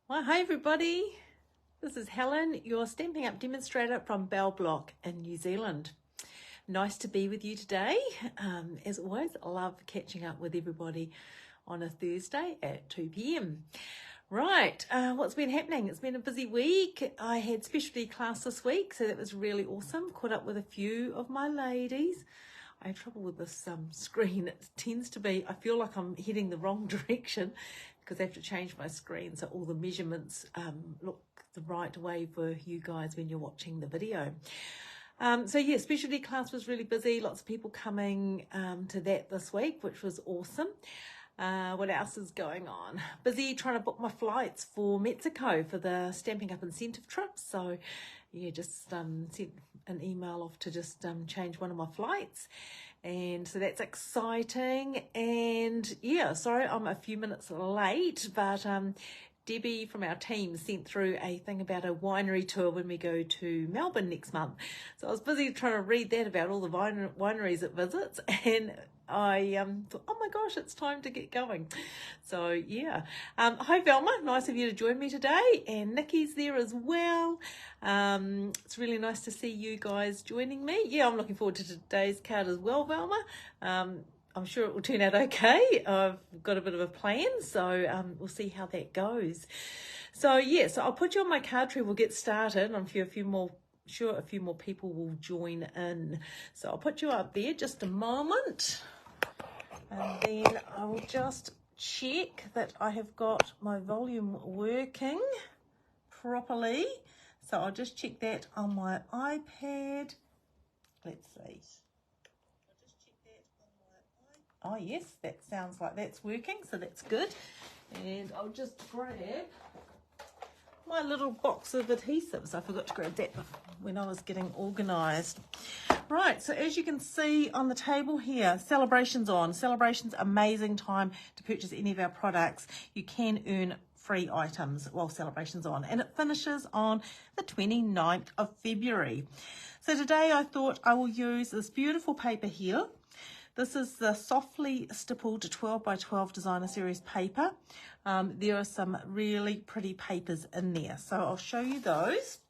Well, hi everybody. This is Helen, your Stampin' Up demonstrator from Bell Block in New Zealand. Nice to be with you today. As always, I love catching up with everybody on a Thursday at 2 p.m. Right, what's been happening? It's been a busy week. I had specialty class this week, so that was really awesome. Caught up with a few of my ladies. I have trouble with this screen. It tends to be, I feel like I'm heading the wrong direction because I have to change my screen so all the measurements look the right way for you guys when you're watching the video. So yeah, specialty class was really busy. Lots of people coming to that this week, which was awesome. What else is going on? Busy trying to book my flights for Mexico for the Stampin' Up incentive trip. So yeah, just sent an email off to just change one of my flights. And so that's exciting. And yeah, sorry, I'm a few minutes late, but Debbie from our team sent through a thing about a winery tour when we go to Melbourne next month. So I was busy trying to read that about all the wineries it visits, and I thought, oh my gosh, it's time to get going. So yeah, hi Velma, nice of you to join me today, and Nikki's there as well. It's really nice to see you guys joining me. Yeah, I'm looking forward to today's card as well, Velma. I'm sure it will turn out okay. I've got a bit of a plan, so we'll see how that goes. So yeah, so I'll put you on my card tree. We'll get started. I'm sure a few more people will join in. So I'll put you up there just a moment, and then I will just check that I have got my volume working properly. So I'll just check that on my iPad. Let's see. Oh yes, that sounds like that's working, so that's good. And I'll just grab my little box of adhesives. I forgot to grab that when I was getting organised. Right, so as you can see on the table here, celebration's on. Celebration's amazing time to purchase any of our products. You can earn free items while celebration's on, and it finishes on the 29th of February. So today I thought I will use this beautiful paper here. This is the Softly Stippled 12 by 12 Designer Series paper. There are some really pretty papers in there. So I'll show you those.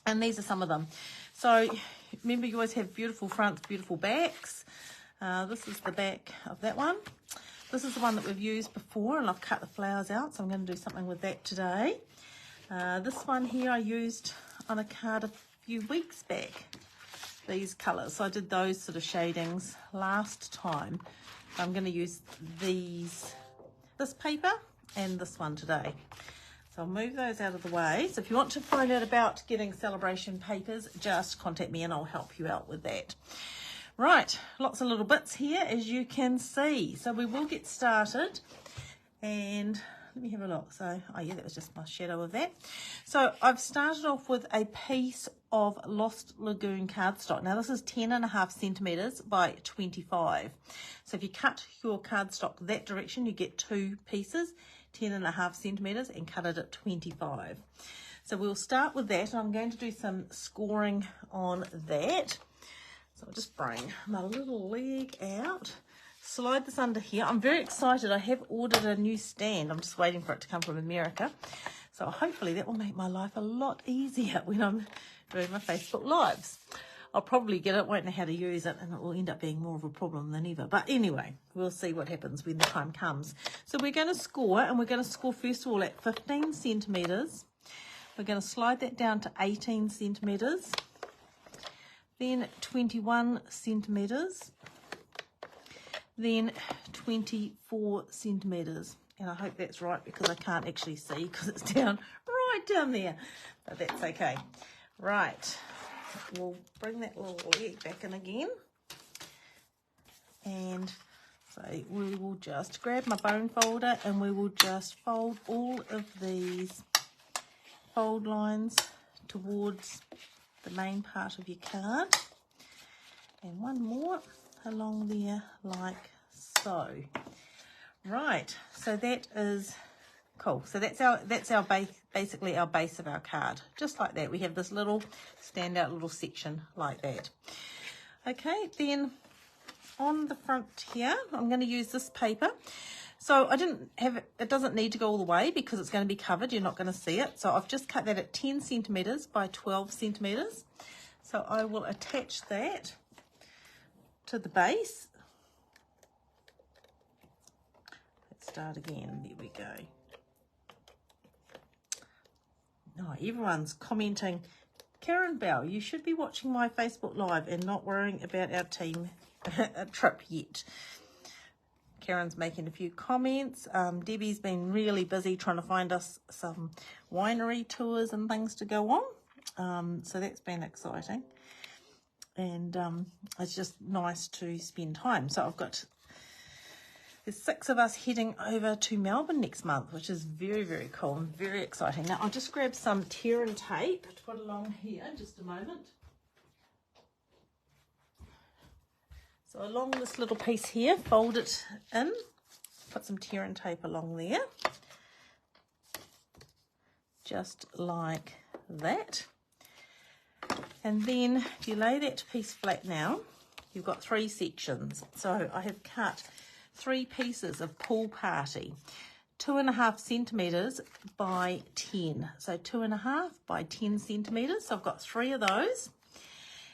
And these are some of them. So remember, you always have beautiful fronts, beautiful backs. This is the back of that one. This is the one that we've used before, and I've cut the flowers out. So I'm going to do something with that today. This one here I used on a card a few weeks back. These colours, so I did those sort of shadings last time. I'm going to use this paper and this one today. So I'll move those out of the way. So if you want to find out about getting celebration papers, just contact me and I'll help you out with that. Right, lots of little bits here, as you can see. So we will get started, and let me have a look. So, oh yeah, that was just my shadow of that. So I've started off with a piece of Lost Lagoon cardstock. Now this is 10.5 centimeters by 25. So if you cut your cardstock that direction, you get two pieces, 10.5 centimeters, and cut it at 25. So we'll start with that. I'm going to do some scoring on that. So I'll just bring my little leg out. Slide this under here. I'm very excited. I have ordered a new stand. I'm just waiting for it to come from America. So hopefully that will make my life a lot easier when I'm doing my Facebook Lives. I'll probably get it, won't know how to use it, and it will end up being more of a problem than ever. But anyway, we'll see what happens when the time comes. So we're going to score, and we're going to score first of all at 15 centimeters. We're going to slide that down to 18 centimeters. Then 21 centimeters. Then 24 centimeters, and I hope that's right because I can't actually see because it's down right down there, but that's okay. Right, we'll bring that little leg back in again, and so we will just grab my bone folder and we will just fold all of these fold lines towards the main part of your card, and one more along there like so. Right, so that is cool. So that's our base, basically our base of our card, just like that. We have this little standout little section like that. Okay, then on the front here, I'm going to use this paper. So I didn't have it, it doesn't need to go all the way because it's going to be covered. You're not going to see it. So I've just cut that at 10 centimetres by 12 centimetres. So I will attach that to the base. Let's start again. There we go. Oh, everyone's commenting, Karen Bell, you should be watching my Facebook Live and not worrying about our team trip yet. Karen's making a few comments. Debbie's been really busy trying to find us some winery tours and things to go on. So that's been exciting. And it's just nice to spend time. So there's 6 of us heading over to Melbourne next month, which is very, very cool and very exciting. Now, I'll just grab some tear and tape to put along here in just a moment. So along this little piece here, fold it in, put some tear and tape along there, just like that. And then if you lay that piece flat now, you've got 3 sections. So I have cut 3 pieces of pool party, 2.5 centimetres by 10. So 2.5 by 10 centimetres. So I've got 3 of those.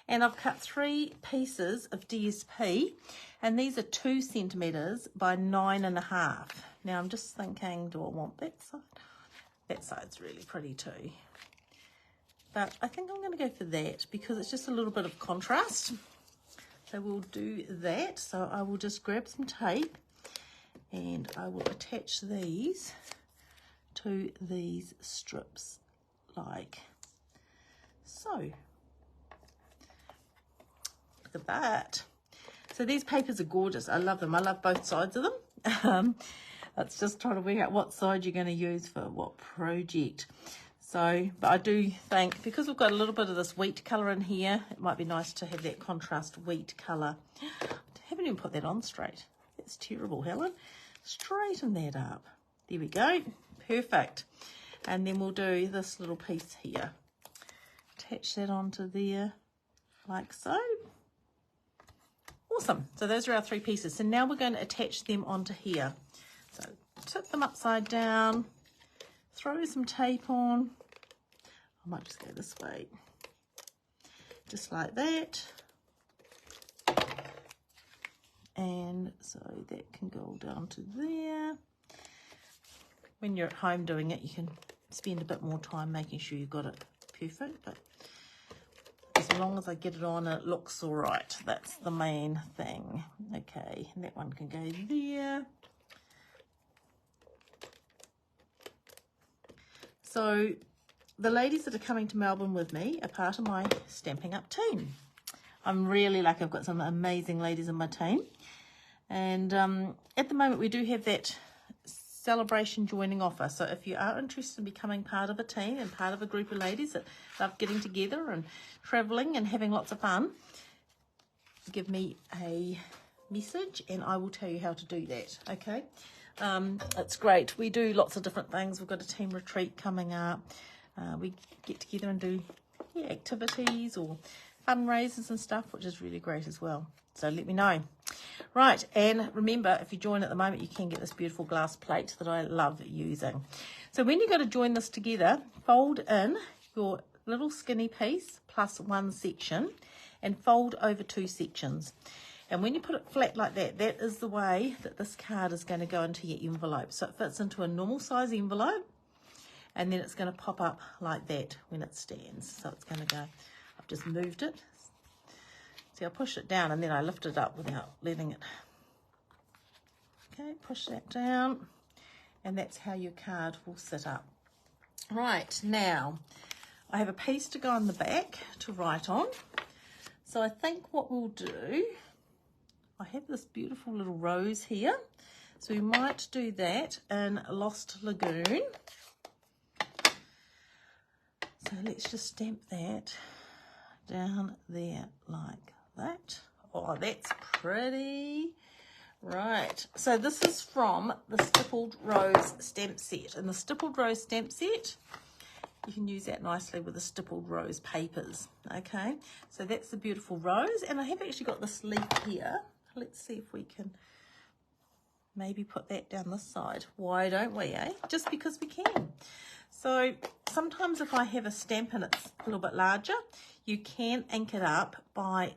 And I've cut 3 pieces of DSP, and these are 2 centimetres by 9.5. Now I'm just thinking, do I want that side? That side's really pretty too. But I think I'm going to go for that because it's just a little bit of contrast. So we'll do that. So I will just grab some tape and I will attach these to these strips like so. Look at that. So these papers are gorgeous. I love them. I love both sides of them. That's just trying to work out what side you're going to use for what project. So, but I do think because we've got a little bit of this wheat colour in here, it might be nice to have that contrast wheat colour. I haven't even put that on straight. That's terrible, Helen. Straighten that up. There we go. Perfect. And then we'll do this little piece here. Attach that onto there like so. Awesome. So those are our 3 pieces. So now we're going to attach them onto here. So tip them upside down, throw some tape on. I might just go this way. Just like that. And so that can go down to there. When you're at home doing it, you can spend a bit more time making sure you've got it perfect, but as long as I get it on, it looks all right. That's the main thing. Okay, and that one can go there. So the ladies that are coming to Melbourne with me are part of my Stampin' Up team. I'm really lucky. I've got some amazing ladies in my team. And at the moment, we do have that celebration joining offer. So if you are interested in becoming part of a team and part of a group of ladies that love getting together and traveling and having lots of fun, give me a message and I will tell you how to do that. Okay, it's great. We do lots of different things. We've got a team retreat coming up. We get together and do activities or fundraisers and stuff, which is really great as well. So let me know. Right, and remember, if you join at the moment, you can get this beautiful glass plate that I love using. So when you go to join this together, fold in your little skinny piece plus 1 section and fold over 2 sections. And when you put it flat like that, that is the way that this card is going to go into your envelope. So it fits into a normal size envelope, and then it's going to pop up like that when it stands. So it's going to go, I've just moved it. See, I push it down and then I lift it up without letting it. Okay, push that down, and that's how your card will sit up. Right, now I have a piece to go on the back to write on. So I think what we'll do, I have this beautiful little rose here. So we might do that in Lost Lagoon. So let's just stamp that down there like that. Oh, that's pretty. Right, so this is from the Stippled Rose stamp set. And the Stippled Rose stamp set, you can use that nicely with the Stippled Rose papers. Okay, so that's the beautiful rose. And I have actually got this leaf here. Let's see if we can maybe put that down this side. Why don't we, eh? Just because we can. So sometimes if I have a stamp and it's a little bit larger, you can ink it up by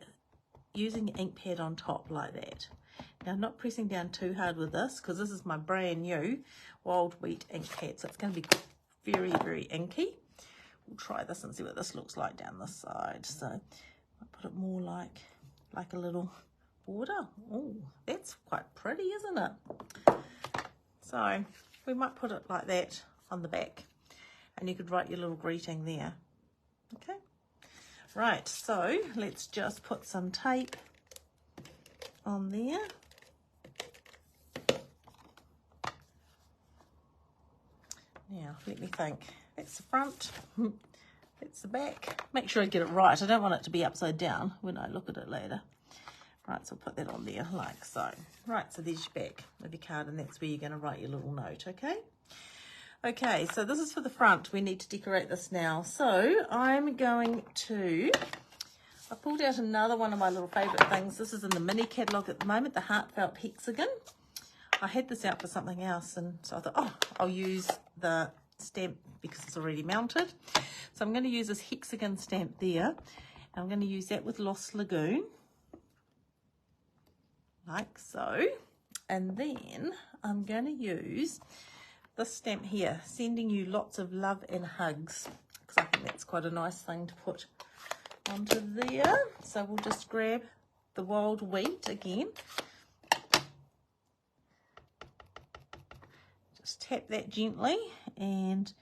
using an ink pad on top like that. Now I'm not pressing down too hard with this because this is my brand new Wild Wheat ink pad, so it's going to be very, very inky. We'll try this and see what this looks like down this side. So I'll put it more like a little border. Oh, that's quite pretty, isn't it? So we might put it like that on the back, and you could write your little greeting there. Okay, right, so let's just put some tape on there. Now let me think. That's the front, that's the back. Make sure I get it right. I don't want it to be upside down when I look at it later. Right, so I'll put that on there like so. Right, so there's your back of your card, and that's where you're going to write your little note, okay? Okay, so this is for the front. We need to decorate this now. So I'm going to, I pulled out another one of my little favourite things. This is in the mini catalogue at the moment, the Heartfelt Hexagon. I had this out for something else, and so I thought, oh, I'll use the stamp because it's already mounted. So I'm going to use this hexagon stamp there, and I'm going to use that with Lost Lagoon. Like so, and then I'm going to use this stamp here, sending you lots of love and hugs, because I think that's quite a nice thing to put onto there. So we'll just grab the Wild Wheat again, just tap that gently, and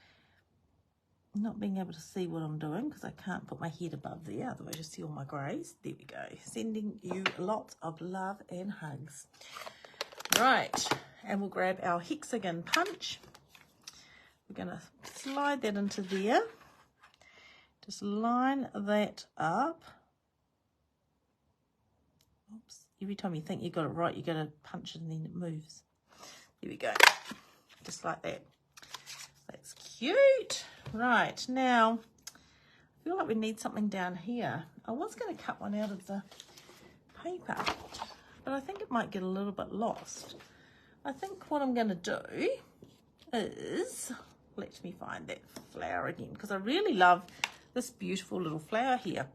not being able to see what I'm doing because I can't put my head above there, otherwise you see all my greys. There we go. Sending you lots of love and hugs. Right, and we'll grab our hexagon punch. We're going to slide that into there. Just line that up. Oops. Every time you think you got it right, you got to punch it and then it moves. There we go. Just like that. That's cute. Right, now I feel like we need something down here. I was going to cut one out of the paper, but I think it might get a little bit lost. I think what I'm going to do is, let me find that flower again, because I really love this beautiful little flower here.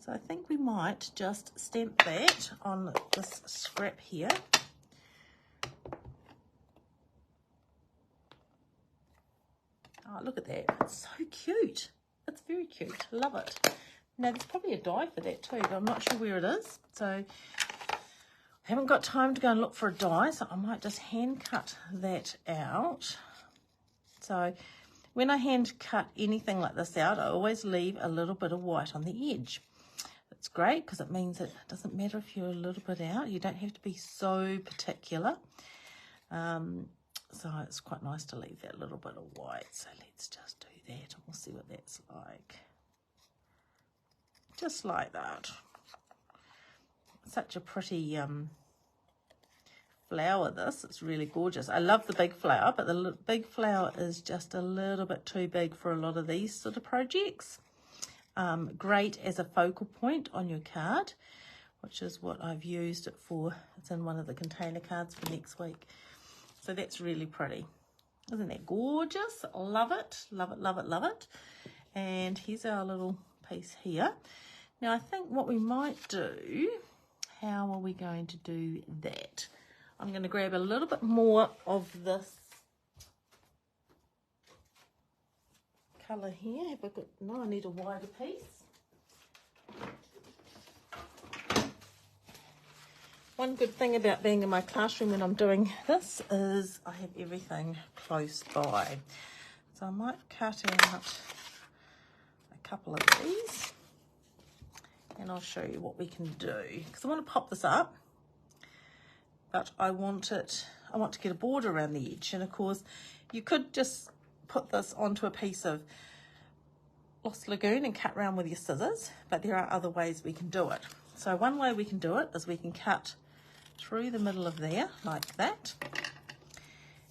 So I think we might just stamp that on this scrap here. Oh, look at that. It's so cute. It's very cute. Love it. Now, there's probably a die for that too, but I'm not sure where it is. So I haven't got time to go and look for a die, so I might just hand cut that out. So when I hand cut anything like this out, I always leave a little bit of white on the edge. It's great because it means it doesn't matter if you're a little bit out. You don't have to be so particular. So it's quite nice to leave that little bit of white. So let's just do that and we'll see what that's like. Just like that. Such a pretty flower this. It's really gorgeous. I love the big flower, but the big flower is just a little bit too big for a lot of these sort of projects. Great as a focal point on your card, which is what I've used it for. It's in one of the container cards for next week. So that's really pretty. Isn't that gorgeous? Love it, love it, love it, love it. And here's our little piece here. Now I think what we might do, how are we going to do that? I'm going to grab a little bit more of this colour here. Have I got, no, I need a wider piece. One good thing about being in my classroom when I'm doing this is I have everything close by. So I might cut out a couple of these and I'll show you what we can do. Because I want to pop this up, but I want to get a border around the edge. And of course, you could just put this onto a piece of Lost Lagoon and cut around with your scissors, but there are other ways we can do it. So one way we can do it is we can cut through the middle of there like that,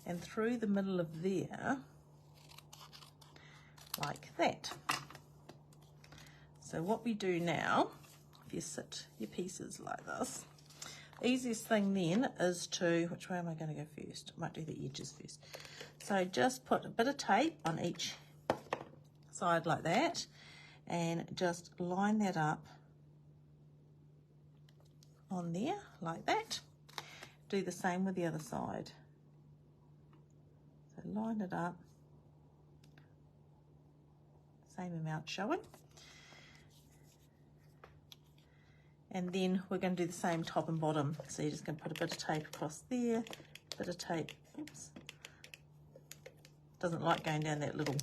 and through the middle of there like that. So what we do now, if you sit your pieces like this, easiest thing then is to, which way am I going to go first? I might do the edges first. So just put a bit of tape on each side like that, and just line that up on there like that. Do the same with the other side. So line it up, same amount showing. And then we're going to do the same top and bottom. So you're just going to put a bit of tape across there, a bit of tape, oops. Doesn't like going down that little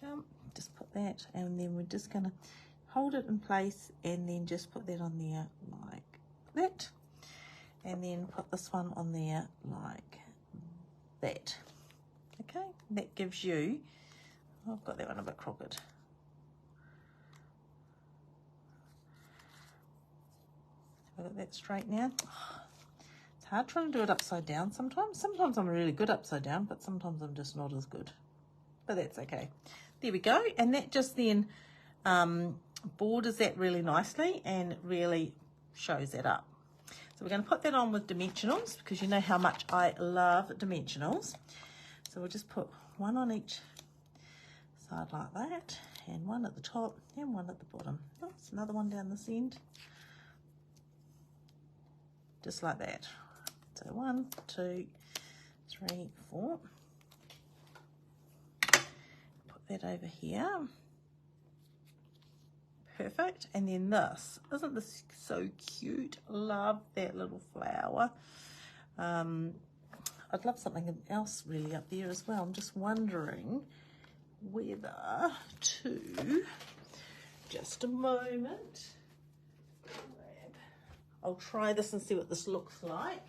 jump. Just put that, and then we're just going to hold it in place and then just put that on there like that. And then put this one on there like that. Okay, that gives you, oh, I've got that one a bit crooked. I've got that straight now. It's hard trying to do it upside down sometimes. Sometimes I'm really good upside down, but sometimes I'm just not as good. But that's okay. There we go. And that just then borders that really nicely and really shows that up. So we're going to put that on with dimensionals, because you know how much I love dimensionals. So we'll just put one on each side like that, and one at the top and one at the bottom. Oh, there's another one down this end. Just like that. So 1, 2, 3, 4. Put that over here. Perfect. And then this, isn't this so cute? Love that little flower. I'd love something else really up there as well. I'm just wondering whether to, just a moment, I'll try this and see what this looks like.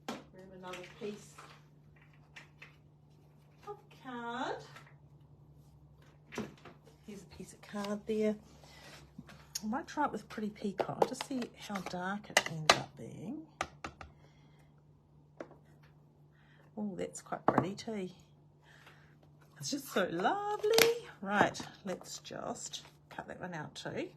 Grab another piece of card. Here's a piece of card there. I might try it with Pretty Peacock, just see how dark it ends up being. Oh, that's quite pretty too. It's just so lovely. Right, let's just cut that one out too.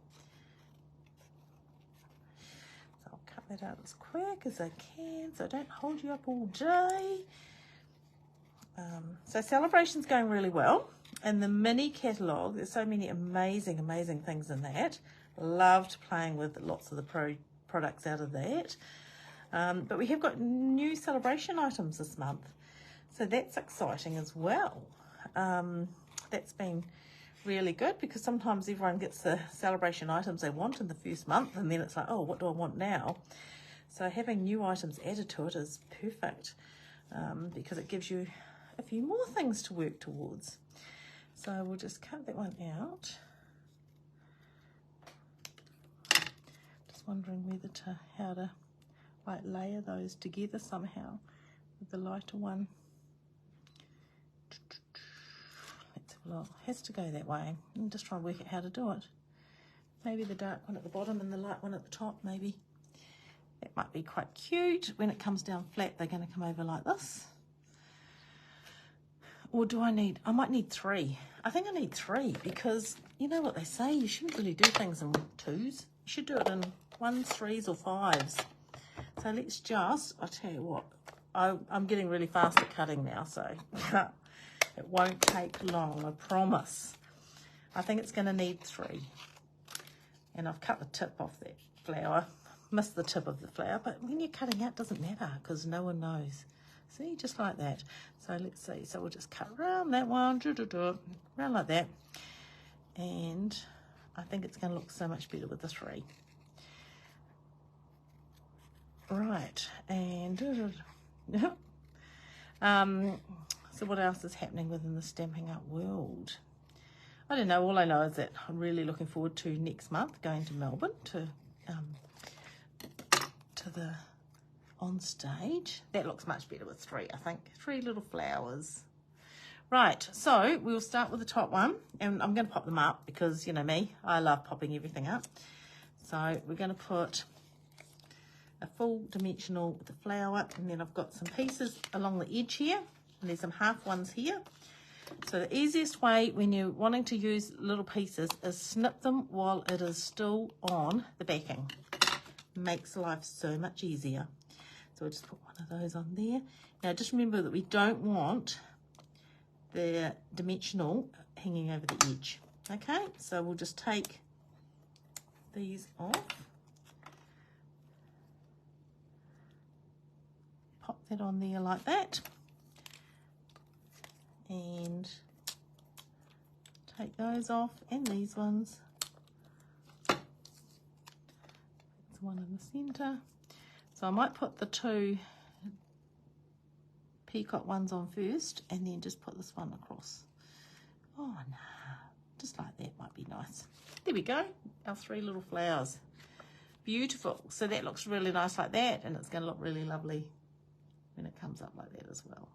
So I'll cut that out as quick as I can so I don't hold you up all day. So Celebration's going really well. And the mini catalogue, there's so many amazing, amazing things in that. Loved playing with lots of the products out of that. But we have got new Celebration items this month. So that's exciting as well. That's been really good, because sometimes everyone gets the Celebration items they want in the first month, and then it's like, oh, what do I want now? So having new items added to it is perfect, because it gives you a few more things to work towards. So we'll just cut that one out. Just wondering how to like layer those together somehow with the lighter one. Let's have a look. It has to go that way. I'm just trying to work out how to do it. Maybe the dark one at the bottom and the light one at the top, maybe. That might be quite cute. When it comes down flat, they're going to come over like this. Or do I might need 3. I think I need 3, because you know what they say, you shouldn't really do things in 2s. You should do it in 1s, 3s or 5s. So let's just, I'll tell you what, I'm getting really fast at cutting now, so it won't take long, I promise. I think it's going to need 3. And I've cut the tip off that flower. Missed the tip of the flower, but when you're cutting out, it doesn't matter, because no one knows. See, just like that. So let's see. So we'll just cut around that one, around like that. And I think it's going to look so much better with the 3. Right, and so what else is happening within the Stampin' Up world? I don't know. All I know is that I'm really looking forward to next month going to Melbourne to the on stage. That looks much better with 3, I think. 3 little flowers. Right, so we'll start with the top one, and I'm going to pop them up because, you know me, I love popping everything up. So we're going to put a full dimensional with the flower, and then I've got some pieces along the edge here, and there's some half ones here. So the easiest way when you're wanting to use little pieces is snip them while it is still on the backing. Makes life so much easier. So we'll just put one of those on there. Now just remember that we don't want the dimensional hanging over the edge. Okay, so we'll just take these off. Pop that on there like that. And take those off, and these ones. That's one in the center. So I might put the two peacock ones on first, and then just put this one across. Oh no, just like that might be nice. There we go, our 3 little flowers. Beautiful. So that looks really nice like that, and it's going to look really lovely when it comes up like that as well.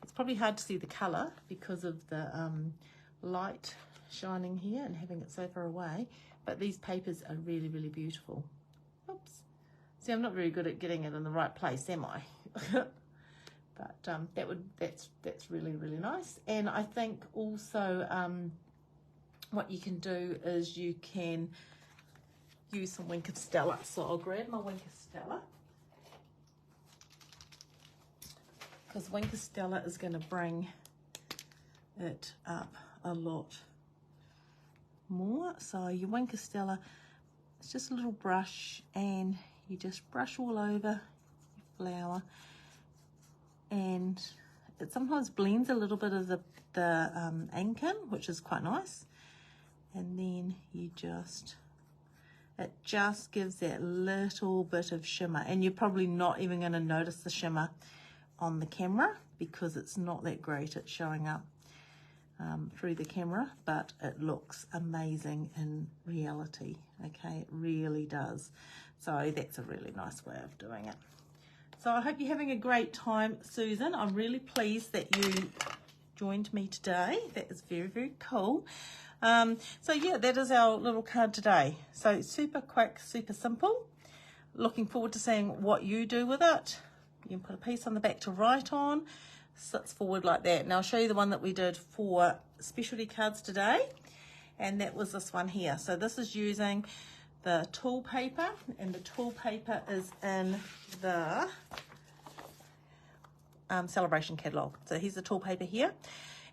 It's probably hard to see the colour because of the light shining here and having it so far away, but these papers are really, really beautiful. Oops. See, I'm not very good at getting it in the right place, am I? But that's really, really nice. And I think also what you can do is you can use some Wink of Stella. So I'll grab my Wink of Stella, because Wink of Stella is going to bring it up a lot more. So your Wink of Stella, it's just a little brush, and you just brush all over your flower, and it sometimes blends a little bit of the ink in, which is quite nice. And then you just, it just gives that little bit of shimmer, and you're probably not even going to notice the shimmer on the camera because it's not that great at showing up through the camera, but it looks amazing in reality. Okay, it really does. So that's a really nice way of doing it. So I hope you're having a great time, Susan. I'm really pleased that you joined me today. That is very, very cool. So yeah, that is our little card today. So super quick, super simple. Looking forward to seeing what you do with it. You can put a piece on the back to write on, sits forward like that. Now I'll show you the one that we did for specialty cards today, and that was this one here. So this is using the tool paper, and the tool paper is in the celebration catalogue. So here's the tool paper here,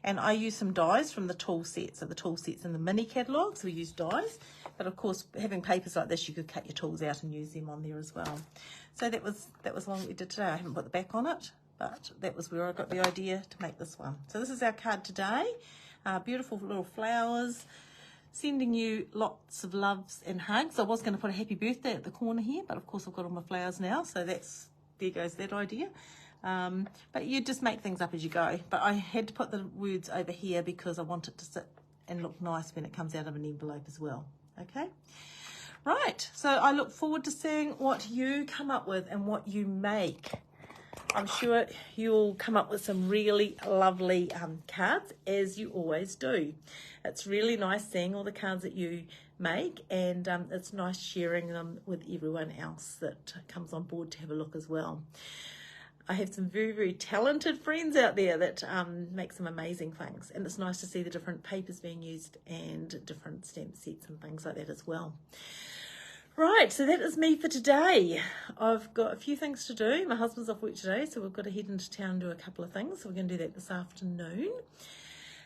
and I use some dies from the tool set. So the tool set's in the mini catalogue, so we use dies, but of course having papers like this you could cut your tools out and use them on there as well. So that was one that we did today. I haven't put the back on it, but that was where I got the idea to make this one. So this is our card today. Beautiful little flowers, sending you lots of loves and hugs. I was going to put a happy birthday at the corner here, but of course I've got all my flowers now, so there goes that idea. But you just make things up as you go. But I had to put the words over here because I want it to sit and look nice when it comes out of an envelope as well. Okay? Right, so I look forward to seeing what you come up with and what you make. I'm sure you'll come up with some really lovely cards, as you always do. It's really nice seeing all the cards that you make, and it's nice sharing them with everyone else that comes on board to have a look as well. I have some very, very talented friends out there that make some amazing things, and it's nice to see the different papers being used and different stamp sets and things like that as well. Right, so that is me for today. I've got a few things to do. My husband's off work today, so we've got to head into town and do a couple of things. So we're going to do that this afternoon.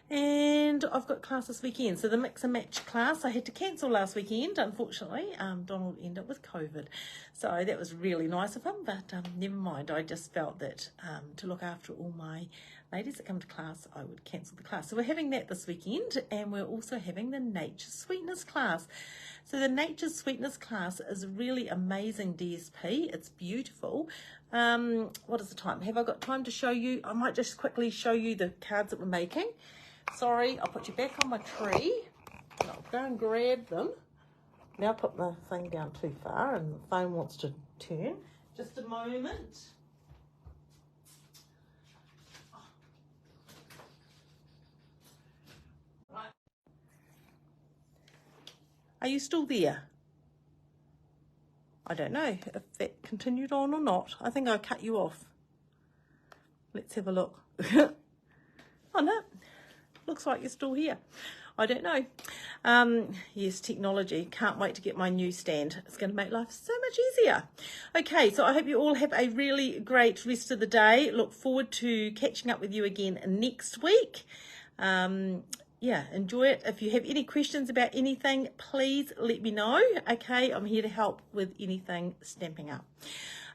And I've got class this weekend. So the mix and match class I had to cancel last weekend, unfortunately. Donald ended up with COVID. So that was really nice of him, but never mind. I just felt that to look after all my ladies that come to class, I would cancel the class. So we're having that this weekend, and we're also having the Nature Sweetness class. So the Nature Sweetness class is a really amazing DSP. It's beautiful. What is the time? Have I got time to show you? I might just quickly show you the cards that we're making. Sorry, I'll put you back on my tree. I'll go and grab them. Now I put my thing down too far and the phone wants to turn. Just a moment. Right. Are you still there? I don't know if that continued on or not. I think I cut you off. Let's have a look. Oh no. looks like you're still here. I don't know. Yes, technology. Can't wait to get my new stand. It's going to make life so much easier. Okay, so I hope you all have a really great rest of the day. Look forward to catching up with you again next week. Yeah, enjoy it. If you have any questions about anything, please let me know. Okay, I'm here to help with anything Stampin' Up.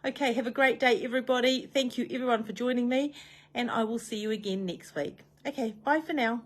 Okay, have a great day, everybody. Thank you, everyone, for joining me, and I will see you again next week. Okay, bye for now.